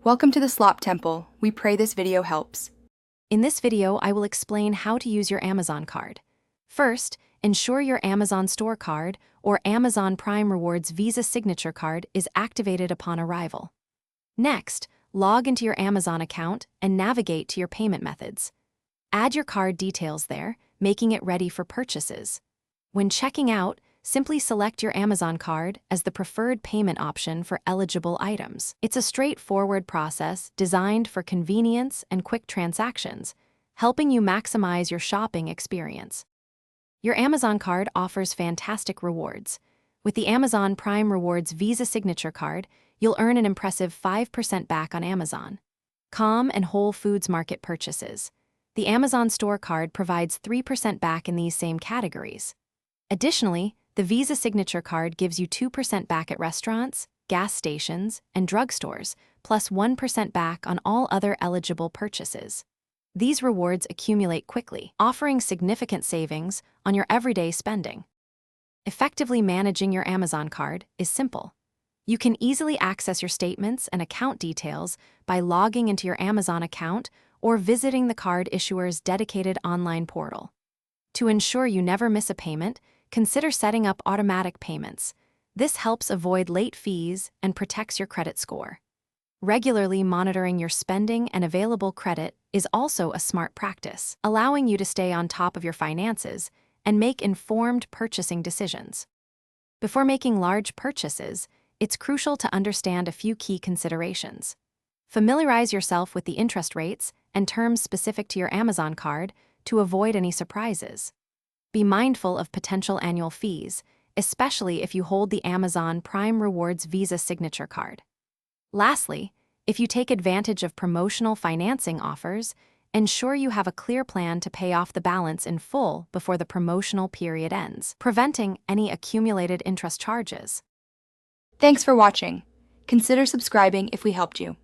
Welcome to the Slop Temple. We pray this video helps. In this video, I will explain how to use your Amazon card. First, ensure your Amazon Store card or Amazon Prime Rewards Visa Signature card is activated upon arrival. Next, log into your Amazon account and navigate to your payment methods. Add your card details there, making it ready for purchases. When checking out, simply select your Amazon card as the preferred payment option for eligible items. It's a straightforward process designed for convenience and quick transactions, helping you maximize your shopping experience. Your Amazon card offers fantastic rewards. With the Amazon Prime Rewards Visa Signature card, you'll earn an impressive 5% back on Amazon, Com and Whole Foods Market purchases. The Amazon Store card provides 3% back in these same categories. Additionally, the Visa Signature card gives you 2% back at restaurants, gas stations, and drugstores, plus 1% back on all other eligible purchases. These rewards accumulate quickly, offering significant savings on your everyday spending. Effectively managing your Amazon card is simple. You can easily access your statements and account details by logging into your Amazon account or visiting the card issuer's dedicated online portal. To ensure you never miss a payment, consider setting up automatic payments. This helps avoid late fees and protects your credit score. Regularly monitoring your spending and available credit is also a smart practice, allowing you to stay on top of your finances and make informed purchasing decisions. Before making large purchases, it's crucial to understand a few key considerations. Familiarize yourself with the interest rates and terms specific to your Amazon card to avoid any surprises. Be mindful of potential annual fees, especially if you hold the Amazon Prime Rewards Visa Signature card. Lastly, if you take advantage of promotional financing offers, ensure you have a clear plan to pay off the balance in full before the promotional period ends, preventing any accumulated interest charges. Thanks for watching. Consider subscribing if we helped you.